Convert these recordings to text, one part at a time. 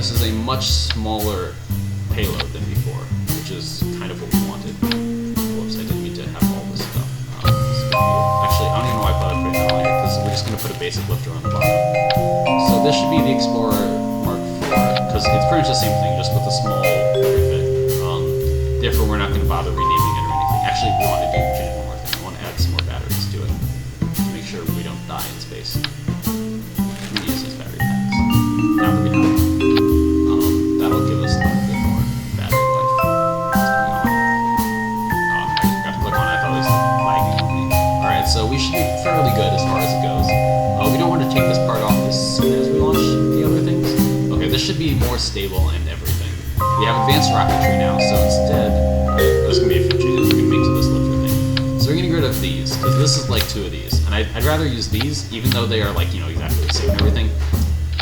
this is a much smaller payload than before, which is kind of what we wanted. Whoops, I didn't mean to have all this stuff. Actually, I don't even know why I put it right now here, because we're just going to put a basic lifter on the bottom. So this should be the Explorer Mark IV, because it's pretty much the same thing, just with a small refit. Therefore, we're not going to bother renaming it or anything. Actually, we want to do one more thing. I want to add some more batteries to it to make sure we don't die in space. We use these battery packs. Now that we have them, that'll give us a little bit more battery life. Oh, I forgot to click on it. I thought it was lagging on me. Alright, so we should be fairly good as far as it goes. We don't want to take this part off as soon as we launch the other things. Okay, this should be more stable and everything. We have advanced rocketry now, so instead, there's going to be a few changes we can make to this lifter thing. So we're getting rid of these, because this is like 2 of these. And I'd rather use these, even though they are like, you know, exactly the same and everything,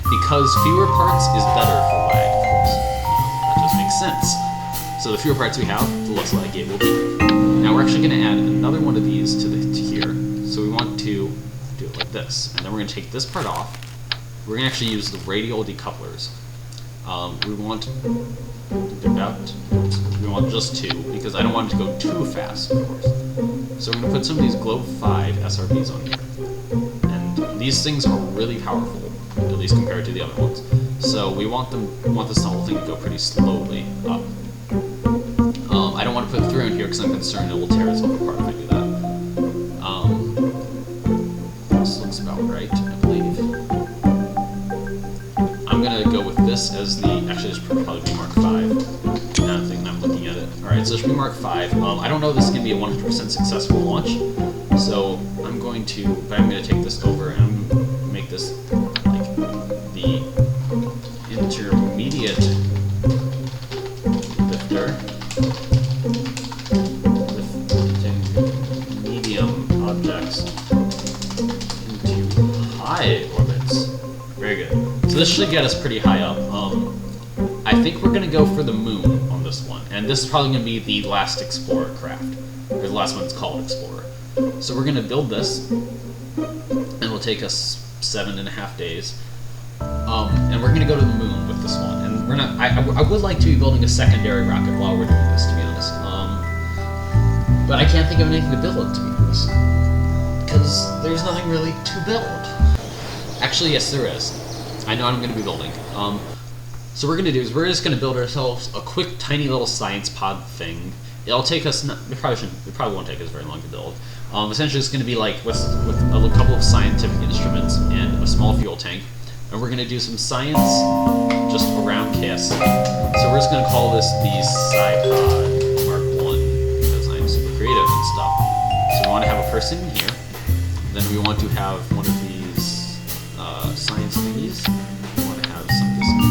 because fewer parts is better for lag, of course. That just makes sense. So the fewer parts we have, the less lag it will be. Now we're actually going to add another one of these to here. So we want to do it like this. And then we're going to take this part off. We're going to actually use the radial decouplers. We want just 2, because I don't want it to go too fast, of course. So we're going to put some of these Globe 5 SRBs on here. And these things are really powerful, at least compared to the other ones. So we want this whole thing to go pretty slowly up. I don't want to put 3 in here because I'm concerned it will tear itself apart if I do that. This looks about right, I believe. I'm going to go with this as the... Actually, this should probably be Mark 5. Now that I'm looking at it. Alright, so this should be Mark 5. I don't know if this is going to be a 100% successful launch, so I'm going to take this over and I'm going to make this like the intermediate lifter. Lifting medium objects into high orbits. Very good. So this should get us pretty high up. I think we're going to go for the moon on this one, and this is probably going to be the last Explorer craft, or the last one that's called Explorer. So we're going to build this, and it'll take us 7.5 days, and we're going to go to the moon with this one. And we're not. I would like to be building a secondary rocket while we're doing this, to be honest. But I can't think of anything to build, to be honest, because there's nothing really to build. Actually, yes, there is. I know what I'm going to be building. So what we're going to do is we're just going to build ourselves a quick, tiny little science pod thing. It'll take us, it probably won't take us very long to build. Essentially it's going to be like with a couple of scientific instruments and a small fuel tank. And we're going to do some science just around KS. So we're just going to call this the SciPod Mark 1 because I'm super creative and stuff. So we want to have a person in here. Then we want to have one of these science thingies. We want to have some of this goo.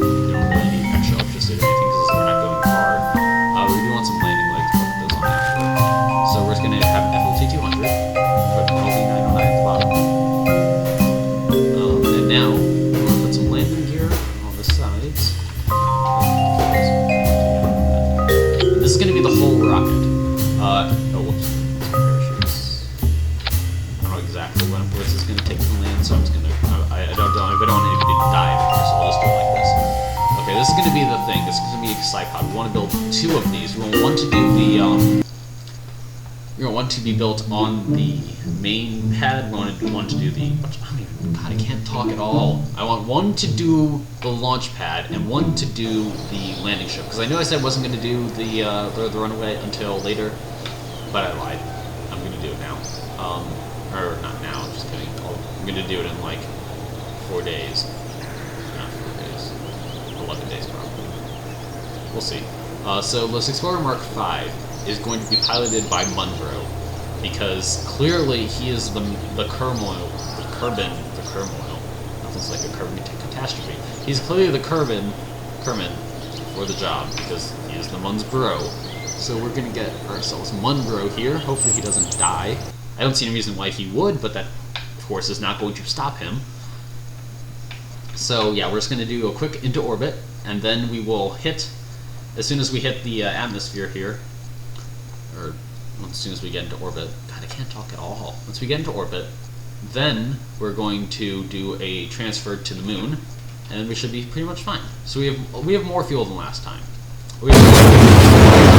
We don't really need extra electricity or anything because we're not going far. We do want some landing legs, but those on after. So we're just going to have FLT 200, put LD909 at the bottom. And now we're going to put some landing gear on the sides. And this is going to be the whole rocket. Oh, whoops. Parachutes. I don't know exactly where this is going to take to land, so I'm just going to. I don't want anybody to die before, so I'll just do it like this. Okay, this is going to be the thing. This is going to be a SciPod. We want to build 2 of these. We want one to do the we want to be built on the main pad. We want one to do the. God, I can't talk at all. I want one to do the launch pad and one to do the landing ship. Because I know I said I wasn't going to do the runaway until later, but I lied. I'm going to do it now. Or not now. I'm just kidding. I'm going to do it in like 4 days. Not 4 days. 11 days probably. We'll see. So this Explorer Mark 5 is going to be piloted by Munbro, because clearly he is the Kerbal. Nothing's like a Kerbal catastrophe. He's clearly the Kerman for the job, because he is the Munbro. So we're going to get ourselves Munbro here. Hopefully he doesn't die. I don't see any reason why he would, but that, of course, is not going to stop him. So yeah, we're just going to do a quick into orbit, and then we will hit, as soon as we hit the atmosphere here, or as soon as we get into orbit. God, I can't talk at all. Once we get into orbit, Then we're going to do a transfer to the moon, and we should be pretty much fine. So we have more fuel than last time. We have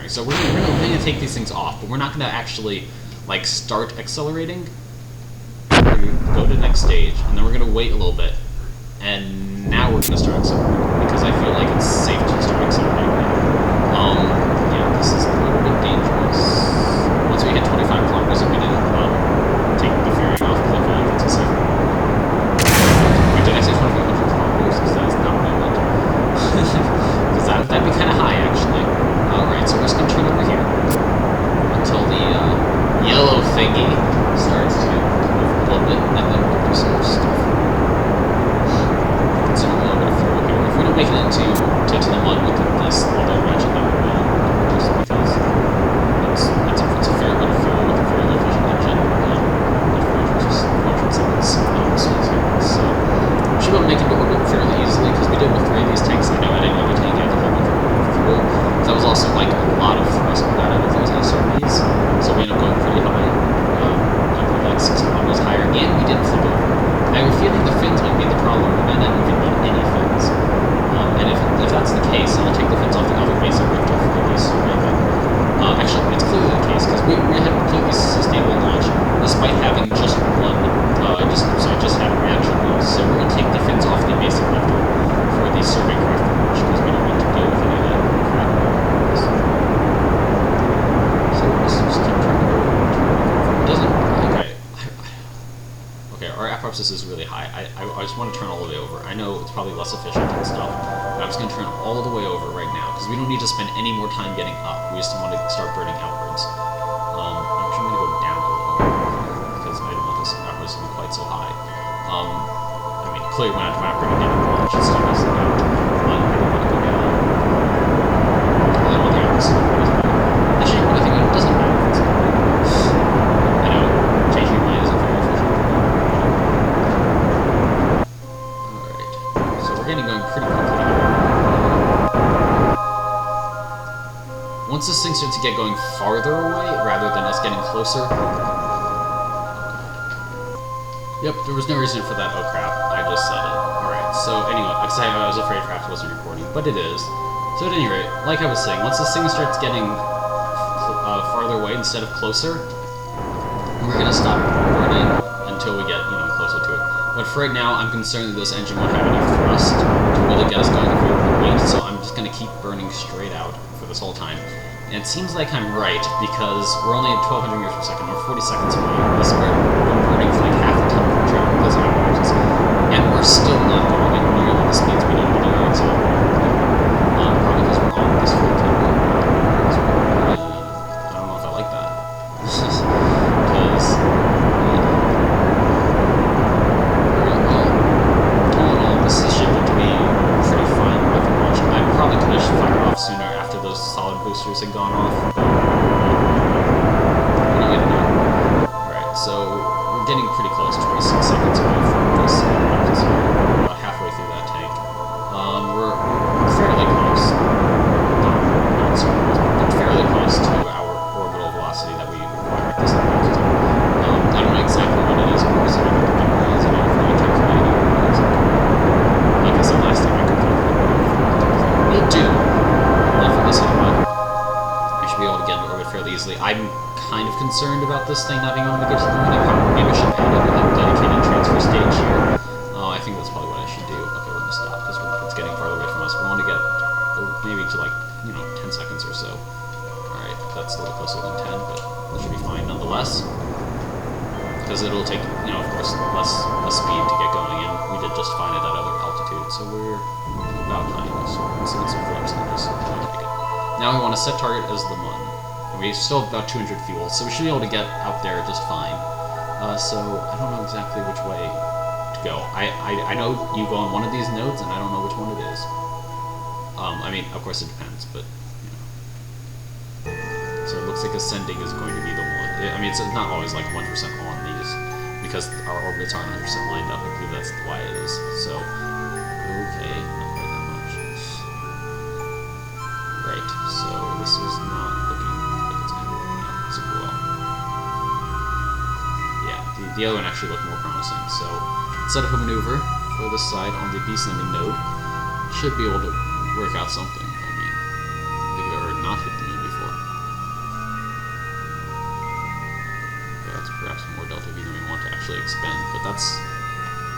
So we're going to take these things off, but we're not going to actually like start accelerating. We're going to go to the next stage, and then we're going to wait a little bit, and now we're going to start accelerating because I feel like it's safe to start accelerating now. Yeah, this is a little bit dangerous. Once we hit 25 kilometers, we didn't take the fairing off because I feel like it's a safe. Wait, did I say 2500 kilometers? Because that's not what I meant. Because that'd be kind of high, actually. Alright, so we're just going to turn over here until the yellow thingy starts to move a little bit, and then we'll do some more stuff. Consume a little bit of fuel here. If we don't make it into the mud with this, although I mentioned that we will, just because it's a fair bit of fuel with a very low efficient engine, at 400 seconds, so we should be able to make it to orbit fairly easily, because we did with 3 of these tanks. I know I didn't really take out the whole fuel. That was also like a lot of thrust we got out of those SRBs, so we ended up going pretty high, I believe like 6 kilometers higher, and we didn't flip over. I have a feeling the fins might be the problem. We might not even need any fins, and if that's the case, I'll take the fins off the other base and Liftoff for the survey. But actually, it's clearly the case because we had a completely sustainable launch despite having just just had a reaction wheel. So we're gonna take the fins off the basic Liftoff for the survey craft launch because we don't want to deal with any of that. Our apopsis is really high. I just want to turn all the way over. I know it's probably less efficient and stuff, but I'm just going to turn all the way over right now because we don't need to spend any more time getting up. We just want to start burning outwards. Actually, I'm going to go down a little because I don't want this outwards to be quite so high. I mean, clearly we're not bringing down the launch and stuff, but I don't want to go down. I don't want the outwards to be quite as bad. Actually, I think it doesn't matter if it's not. I know changing your mind isn't very efficient. We're getting going pretty quickly here. Once this thing starts to get going farther away, rather than us getting closer... Yep, there was no reason for that, oh crap, I just said it. Alright, so anyway, I was afraid perhaps it wasn't recording, but it is. So at any rate, like I was saying, once this thing starts getting farther away instead of closer, we're going to stop burning until we get, closer to it. But for right now, I'm concerned that this engine won't have enough thrust to really get us going if we wait, so I'm just going to keep burning straight out for this whole time. And it seems like I'm right, because we're only at 1200 meters per second, or 40 seconds away. This we're burning for like half the time we're traveling those hours. And we're still not going at nearly the speeds we need to do right, so probably because we're on this full time. I don't know if I like that. Because... this is shaped to be pretty fine with the launch. I probably could have fired off sooner after those solid boosters had gone off. What are you gonna do? Alright, so we're getting pretty close, 26 seconds away from this. About halfway through that tank. We're fairly close. Not so close, but fairly close to our orbital velocity that we require at this altitude. I don't know exactly what it is, but we're going to do it, for the calculating. Like I said last time, I could we'll do. Not for this anyway. I should be able to get into orbit fairly easily. I'm kind of concerned about this thing not being able to get to the moon. Maybe I should add a dedicated transfer stage here. I think that's probably what I should do. Okay, we're going to stop because it's getting farther away from us. We want to get maybe to like, 10 seconds or so. Alright, that's a little closer than 10, but that should be fine nonetheless. Because it'll take, of course, less speed to get going, and we did just fine at that other altitude, so we're about high enough. So let's see some flips and just take it. Now we want to set target as the moon. And we still have about 200 fuel, so we should be able to get out there just fine. So I don't know exactly which way to go. I know you go on one of these nodes, and I don't know which one it is. I mean, of course it depends, but you know. So it looks like ascending is going to be the one. I mean, it's not always like 1% on these because our orbits aren't 100% lined up. I believe that's why it is. So okay, not quite that much. Right. So this is not looking like it's going to be working out super well. The other one actually looked more promising. So set up a maneuver for this side on the descending node. Should be able to work out something. I mean, they've ever not hit the moon before. Okay, that's perhaps more delta V than we want to actually expend, but that's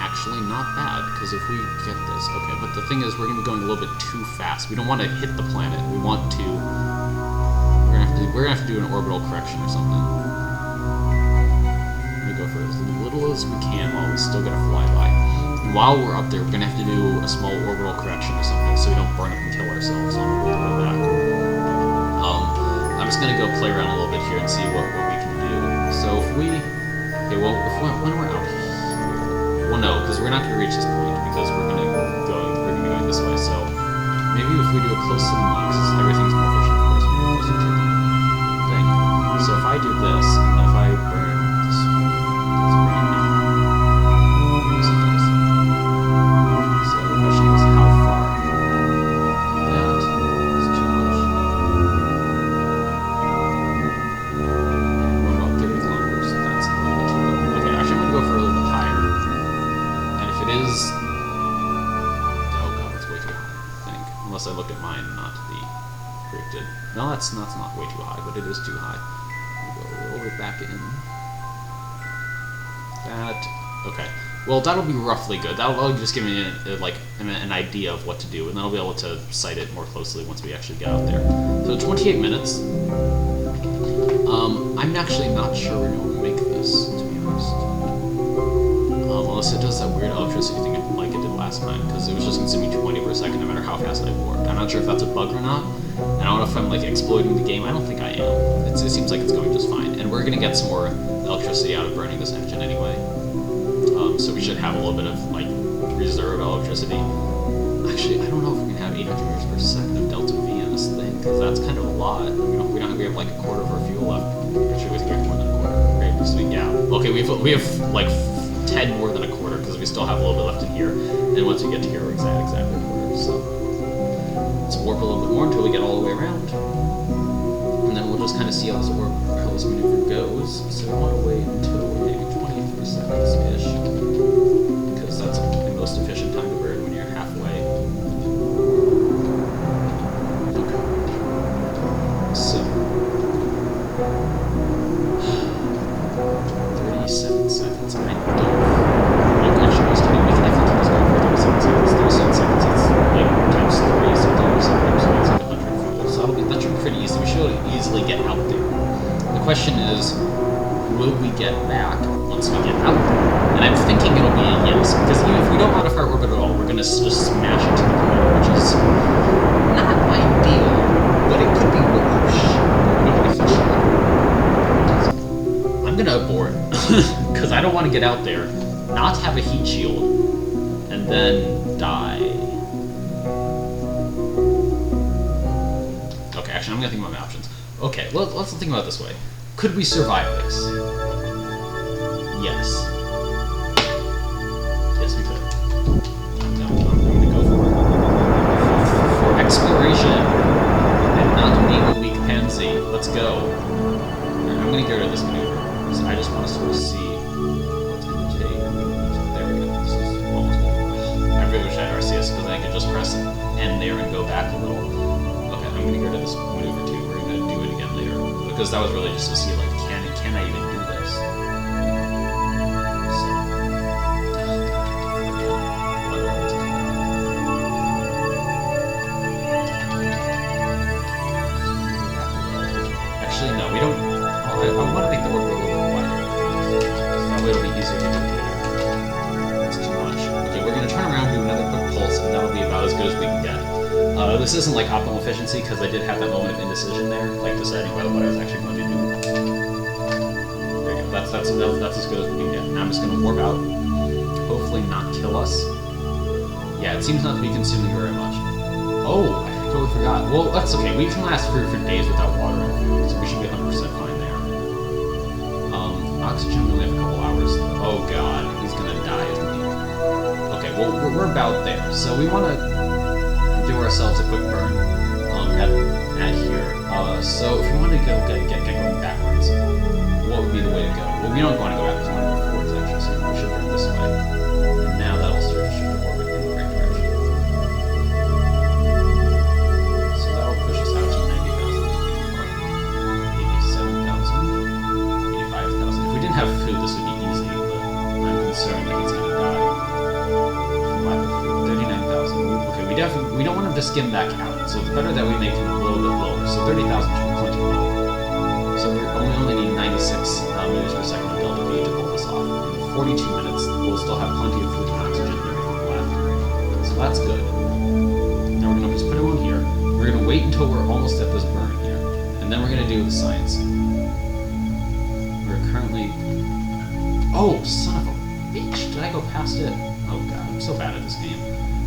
actually not bad because if we get this, okay. But the thing is, we're going to be going a little bit too fast. We don't want to hit the planet. We want to. We're gonna have to do an orbital correction or something. Go for as little as we can while we still get a flyby. And while we're up there, we're gonna have to do a small orbital correction or something so we don't burn up and kill ourselves on the way back. I'm just gonna go play around a little bit here and see what we can do. So if we, okay, well, when we're out here, well, no, because we're not gonna reach this point because we're gonna be going this way. So maybe if we do a close to the moon, everything's more efficient, of course, when we're closer to the thing. So if I do this, and then if I burn this one. Unless I look at mine, not the predicted. No, that's not way too high, but it is too high. We'll go a little bit back in. That, okay. Well, that'll be roughly good. That'll just give me an idea of what to do, and then I'll be able to sight it more closely once we actually get out there. So 28 minutes. I'm actually not sure we're going to make this, to be honest. Unless it does that weird electricity thing like it did last time, because it was just consuming 20 per second no matter how fast I warped. I'm not sure if that's a bug or not, and I don't know if I'm like exploiting the game. I don't think I am. It seems like it's going just fine, and we're going to get some more electricity out of burning this engine anyway. So we should have a little bit of like reserve electricity. Actually, I don't know if we're going to have 800 meters per second of delta V in this thing, because that's kind of a lot. We have like a quarter of our fuel left. Actually, we have more than a quarter. Right? So yeah. Okay, we have like 10 more than a quarter because we still have a little bit left in here, and once we get to here, we're exactly a quarter. So let's warp a little bit more until we get all the way around, and then we'll just kind of see how this maneuver goes. So we want to wait until maybe 23 seconds ish, because that's the most efficient time to burn when you're halfway. Okay. So 37 seconds. I don't. Actually, I was kidding. I think it's going for 37 seconds. 37 seconds. It's like times 3, so 37 times 3 is like 100 fuel. So that should be pretty easy. We should easily get out there. The question is, will we get back once we get out there? And I'm thinking it'll be a yes, because even if we don't modify our orbit at all, we're going to just smash into the planet, which is not ideal, but it could be worse. I'm going to abort, because I don't want to get out there, not have a heat shield, and then die. Okay, actually, I'm going to think about my options. Okay, let's think about it this way. Could we survive this? Yes. Yes, we could. No, I'm going to go for exploration and not being a weak pansy. Let's go. I'm going to get rid of this maneuver. So I just want to sort of see what's going to take. There we go. This is almost good. I really wish I had RCS because then I could just press N there and go back a little. Okay, I'm going to get rid of this maneuver too. We're going to do it again later. Because that was really just to see, like, can I even do this? So, actually, no, we don't. I want to make the orbit a little bit wider. That way it'll be easier to do later. It's too much. Okay, we're going to turn around, do another quick pulse, and that'll be about as good as we can get. This isn't like optimal efficiency because I did have that moment of indecision there, like deciding what I was actually going to do. There you go. That's that's enough. That's as good as we can get. Now I'm just gonna warp out. Hopefully not kill us. Yeah, it seems not to be consuming very much. Oh, I totally forgot. Well, that's okay. We can last for days without water and food, so we should be 100% fine there. Oxygen, we only have a couple hours. Oh god, he's gonna die, isn't he? Okay, well, we're about there. So we want to do ourselves a quick burn at here. So if we want to get going backwards, what would be the way to go? Well, we don't want to go backwards, we want to go forwards, actually, so we should burn this way. And now that'll start to shoot the orbit in the right direction. So that'll push us out to 90,000, 87,000, 85,000. If we didn't have food, this would be easy, but I'm concerned that he's going to die. 39,000. Okay, we don't want him to skim back out, so it's better that we make him a little bit lower. So 30,000 should be plenty low. So we only need 96 meters per second of delta V to pull this off. In 42 minutes, we'll still have plenty of food and oxygen and everything left. So that's good. Now we're going to just put him on here. We're going to wait until we're almost at this burn here, and then we're going to do the science. We're currently... Oh, son of a bitch! Did I go past it? Oh god, I'm so bad at this game.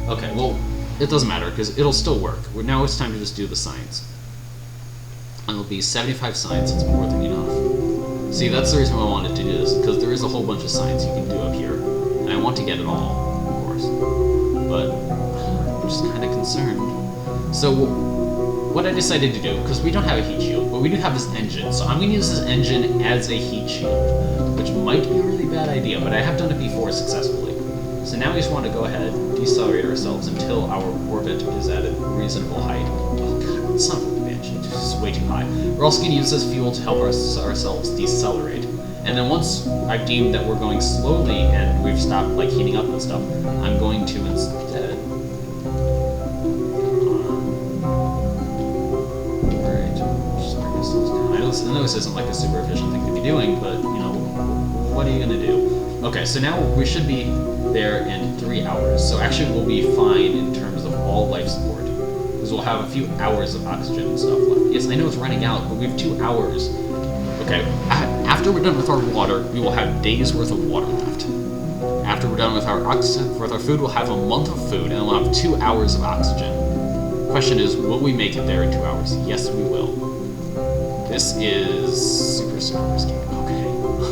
Okay, well, it doesn't matter, because it'll still work. Now it's time to just do the science. And it'll be 75 science, it's more than enough. See, that's the reason why I wanted to do this, because there is a whole bunch of science you can do up here. And I want to get it all, of course. But I'm just kind of concerned. So, what I decided to do, because we don't have a heat shield, but we do have this engine, so I'm going to use this engine as a heat shield, which might be a really bad idea, but I have done it before successfully. So now we just want to go ahead, decelerate ourselves until our orbit is at a reasonable height. Oh god, son of a bitch, it's just way too high. We're also going to use this fuel to help ourselves decelerate. And then once I've deemed that we're going slowly and we've stopped like heating up and stuff, I'm going to instead... Alright, just bring ourselves down. I know this isn't like a super efficient thing to be doing, but, you know, what are you going to do? Okay, so now we should be there in 3 hours. So actually we'll be fine in terms of all life support, because we'll have a few hours of oxygen and stuff left. Yes, I know it's running out, but we have 2 hours. Okay, after we're done with our water, we will have days worth of water left. After we're done with our oxygen, with our food, we'll have a month of food, and we'll have 2 hours of oxygen. Question is, will we make it there in 2 hours? Yes, we will. This is super risky. Okay.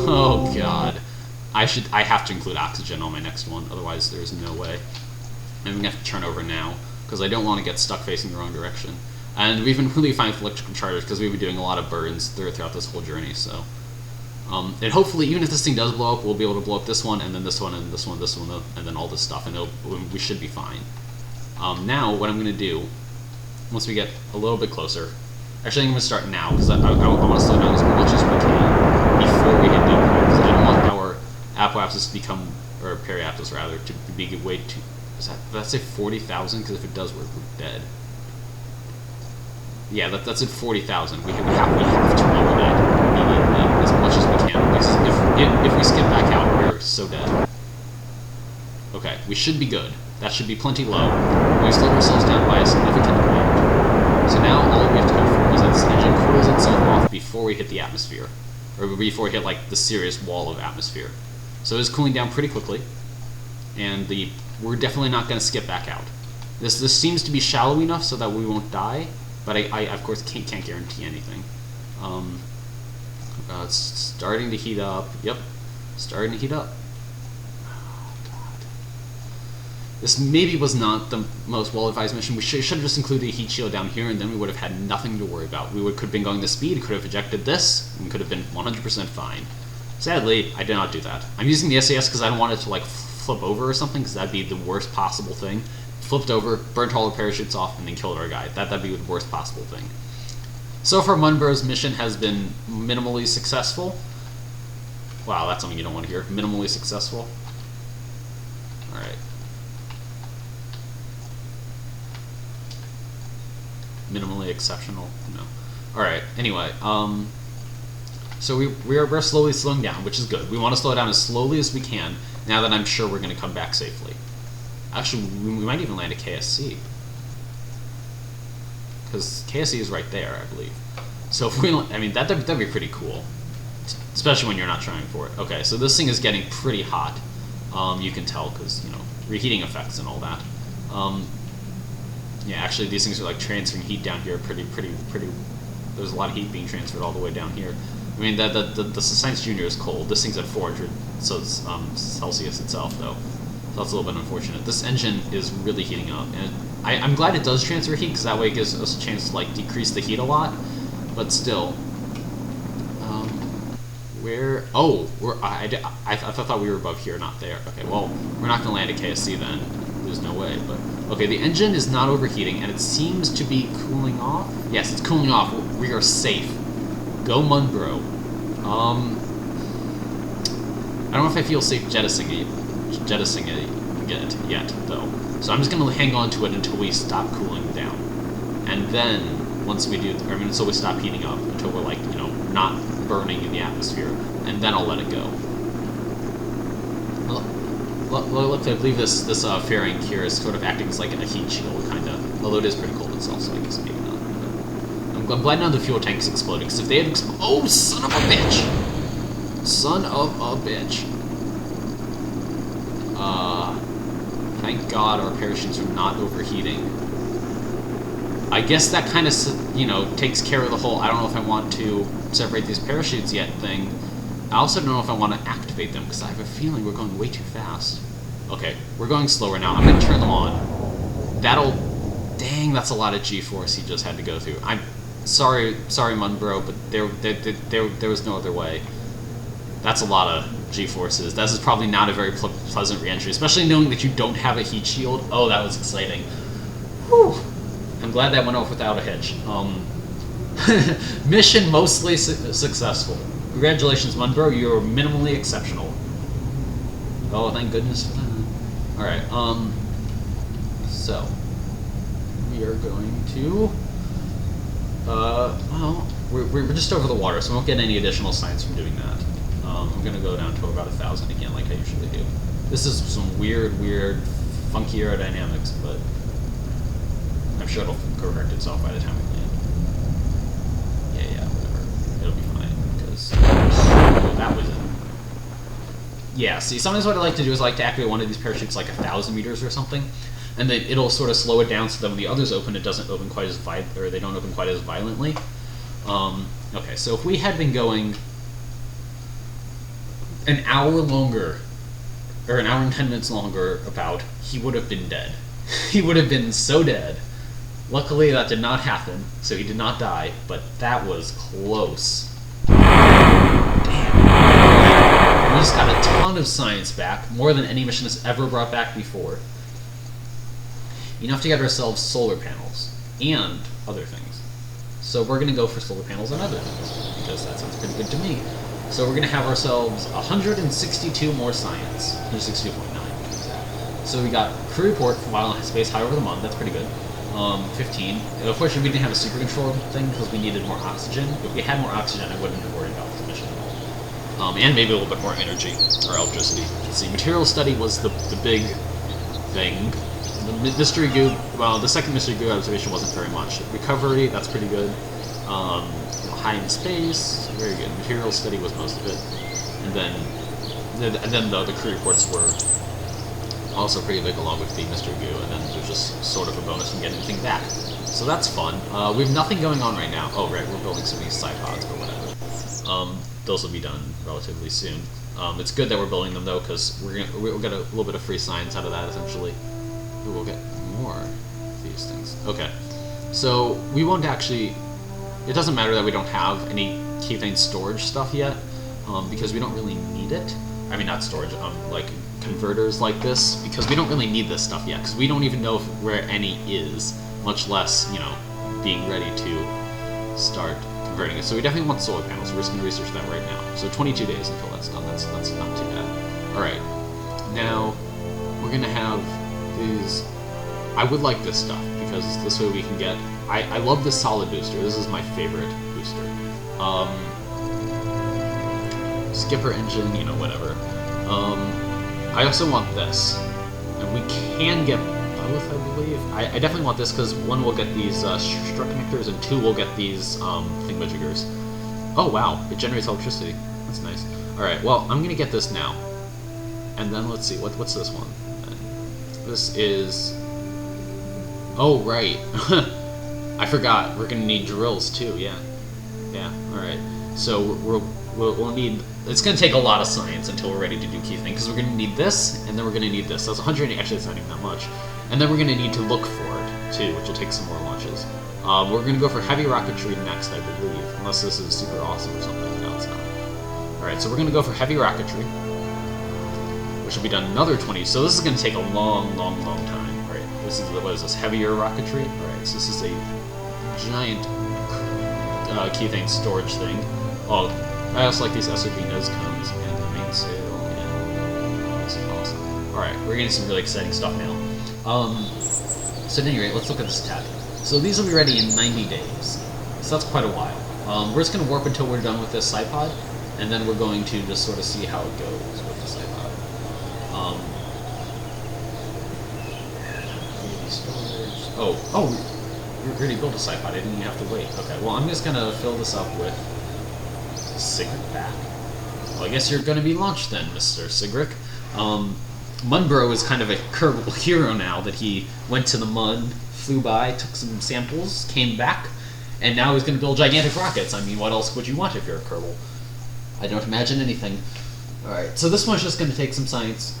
Oh god. I have to include oxygen on my next one, otherwise there's no way. And I'm gonna have to turn over now, because I don't want to get stuck facing the wrong direction. And we've been really fine with electrical chargers, because we've been doing a lot of burns throughout this whole journey, so... and hopefully, even if this thing does blow up, we'll be able to blow up this one, and then this one, and this one, this one, and then all this stuff, and we should be fine. Now, what I'm gonna do, once we get a little bit closer... Actually, I'm gonna start now, because I want to slow down as much as we can before we hit deep, because I don't want our apoapsis to become, or periapsis rather, to be way too... Did that say 40,000? Because if it does, we're dead. Yeah, that's at 40,000. We have to lower that as much as we can, because if we skip back out, we're so dead. Okay, we should be good. That should be plenty low. We slowed ourselves down by a significant amount. So now all we have to hope for is that this engine cools itself off before we hit the atmosphere, or before we hit like the serious wall of atmosphere. So it's cooling down pretty quickly, and we're definitely not going to skip back out. This seems to be shallow enough so that we won't die, but I of course can't guarantee anything. It's starting to heat up. Yep, starting to heat up. Oh god. This maybe was not the most well-advised mission. We should have just included a heat shield down here, and then we would have had nothing to worry about. We could have been going this speed, could have ejected this, and could have been 100% fine. Sadly, I did not do that. I'm using the SAS because I don't want it to like flip over or something, because that'd be the worst possible thing. Flipped over, burnt all the parachutes off, and then killed our guy. That'd be the worst possible thing. So far, Munbro's mission has been minimally successful. Wow, that's something you don't want to hear. Minimally successful. Alright. Minimally exceptional? No. Alright, anyway, so we're slowly slowing down, which is good. We want to slow down as slowly as we can, now that I'm sure we're going to come back safely. Actually, we might even land at KSC. Because KSC is right there, I believe. So if we, I mean, that'd be pretty cool. especially when you're not trying for it. Okay, so this thing is getting pretty hot. You can tell because, you know, reheating effects and all that. Yeah, actually these things are like transferring heat down here pretty. There's a lot of heat being transferred all the way down here. I mean, the Science Junior is cold. This thing's at 400, so it's Celsius itself, though. So that's a little bit unfortunate. This engine is really heating up, and I'm glad it does transfer heat, because that way it gives us a chance to, like, decrease the heat a lot. But still, where? Oh, I thought we were above here, not there. Okay, well, we're not gonna land at KSC then. There's no way. But okay, the engine is not overheating, and it seems to be cooling off. Yes, it's cooling off. We are safe. Go Munbro. I don't know if I feel safe jettisoning it yet, though. So I'm just gonna hang on to it until we stop cooling down, and then once we do, until we stop heating up, until we're like, you know, not burning in the atmosphere, and then I'll let it go. Look, I believe this fairing here is sort of acting as like a heat shield, kind of. Although it is pretty cold itself, so I guess maybe not. I'm glad none of the fuel tanks exploding, because if they had oh, son of a bitch! Son of a bitch. Thank God our parachutes are not overheating. I guess that kind of, you know, takes care of the whole I don't know if I want to separate these parachutes yet thing. I also don't know if I want to activate them, because I have a feeling we're going way too fast. Okay, we're going slower now. I'm going to turn them on. Dang, that's a lot of G-force he just had to go through. I'm sorry Munbro, but there was no other way. That's a lot of G-forces. This is probably not a very pleasant reentry, especially knowing that you don't have a heat shield. Oh, that was exciting. Whew. I'm glad that went off without a hitch. Mission mostly successful. Congratulations, Munbro. You're minimally exceptional. Oh, thank goodness for that. Alright, so we are going to well, we're just over the water, so we won't get any additional science from doing that. I'm gonna go down to about 1,000 again, like I usually do. This is some weird, funky aerodynamics, but I'm sure it'll correct itself by the time we land. Yeah, whatever. It'll be fine, because that was it. Yeah, see, sometimes what I like to do is I like to activate one of these parachutes like 1,000 meters or something, and then it'll sort of slow it down so that when the others open, it doesn't open quite as or they don't open quite as violently. Okay, so if we had been going an hour longer, or an hour and 10 minutes longer, about, he would have been dead. He would have been so dead. Luckily, that did not happen, so he did not die, but that was close. Damn. We just got a ton of science back, more than any mission has ever brought back before. Enough to get ourselves solar panels, and other things. So we're going to go for solar panels and other things, because that sounds pretty good to me. So we're going to have ourselves 162 more science, 162.9. So we got crew report from while in space high over the Mun, that's pretty good. 15. Unfortunately, we didn't have a super control thing because we needed more oxygen. If we had more oxygen, I wouldn't have worried about this mission at all. And maybe a little bit more energy, or electricity. Let's see, material study was the big thing. The mystery goo, well, the second mystery goo observation wasn't very much. Recovery, that's pretty good. High in space, very good. Material study was most of it. And then the crew reports were also pretty big along with the mystery goo, and then there's just sort of a bonus from getting anything back. So that's fun. We have nothing going on right now. Oh, right, we're building some of these sci-pods, but whatever. Those will be done relatively soon. It's good that we're building them, though, because we'll get a little bit of free science out of that, essentially. Ooh, we'll get more of these things. Okay, so we won't actually... It doesn't matter that we don't have any Kethane storage stuff yet, because we don't really need it. I mean, not storage, like converters like this, because we don't really need this stuff yet, because we don't even know where any is, much less, you know, being ready to start converting it. So we definitely want solar panels. We're just going to research that right now. So 22 days until that's done. That's not too bad. All right, now we're going to have these. I would like this stuff because this way we can get. I love this solid booster. This is my favorite booster. Skipper engine, you know, whatever. I also want this, and we can get both, I believe. I definitely want this because one will get these strut connectors, and two will get these thingamajiggers. Oh wow, it generates electricity. That's nice. Alright, well, I'm gonna get this now. And then let's see, what's this one? This is... Oh, right. I forgot. We're gonna need drills, too, yeah. Yeah, alright. So we'll need... It's gonna take a lot of science until we're ready to do Kethane, because we're gonna need this, and then we're gonna need this. That's 100... Actually, it's not even that much. And then we're gonna need to look for it, too, which will take some more launches. We're gonna go for heavy rocketry next, I believe. Unless this is super awesome or something. No, it's not. Alright, so we're gonna go for heavy rocketry, which will be done another 20. So this is gonna take a long, long, long time. Alright, this is, what is this, heavier rocketry? Alright, so this is a giant Kethane storage thing. Oh, I also like these SOB nose cones and the mainsail, and this is awesome. Alright, we're getting some really exciting stuff now. So at any rate, let's look at this TAC. So these will be ready in 90 days. So that's quite a while. We're just going to warp until we're done with this sipod, and then we're going to just sort of see how it goes with the sipod. Oh, we already built a sipod. I didn't even have to wait. Okay, well, I'm just going to fill this up with Sigric back. Well, I guess you're going to be launched then, Mr. Sigric. Munbro is kind of a Kerbal hero now that he went to the mud, flew by, took some samples, came back, and now he's going to build gigantic rockets. I mean, what else would you want if you're a Kerbal? I don't imagine anything. Alright, so this one's just going to take some science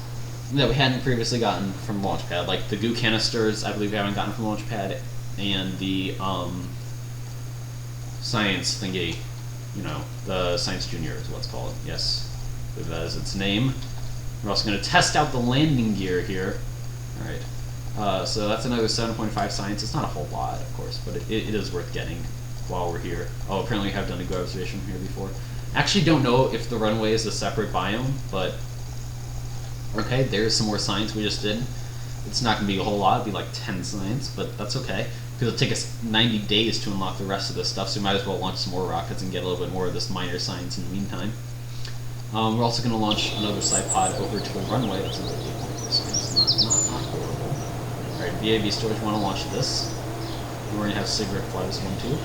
that we hadn't previously gotten from Launchpad, like the goo canisters, I believe we haven't gotten from Launchpad, and the science thingy, you know, the Science Junior is what's called. Yes, I believe that is its name. We're also going to test out the landing gear here. Alright, so that's another 7.5 science. It's not a whole lot, of course, but it is worth getting while we're here. Oh, apparently we have done a good observation here before. Actually don't know if the runway is a separate biome, but okay, there's some more science we just did. It's not going to be a whole lot, it'll be like 10 science, but that's okay, because it'll take us 90 days to unlock the rest of this stuff, so we might as well launch some more rockets and get a little bit more of this minor science in the meantime. We're also going to launch another sipod over to a runway. That's another 8.4 science, not horrible. Alright, VAB storage, want to launch this. We're going to have Sigrid fly this one too.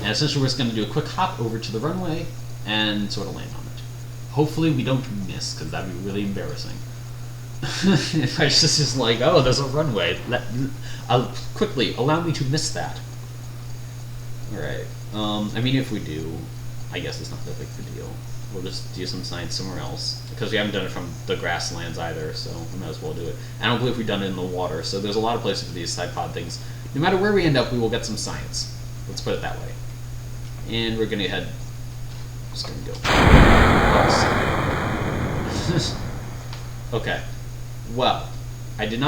And essentially we're just going to do a quick hop over to the runway and sort of land on it. Hopefully we don't miss, because that'd be really embarrassing. If I just like, oh, there's a runway. Quickly, allow me to miss that. Alright. I mean, if we do, I guess it's not that big of a deal. We'll just do some science somewhere else, because we haven't done it from the grasslands either, so we might as well do it. I don't believe we've done it in the water, so there's a lot of places for these sipod things. No matter where we end up, we will get some science. Let's put it that way. And we're going to head... Just going to go. Okay. Well, I did not...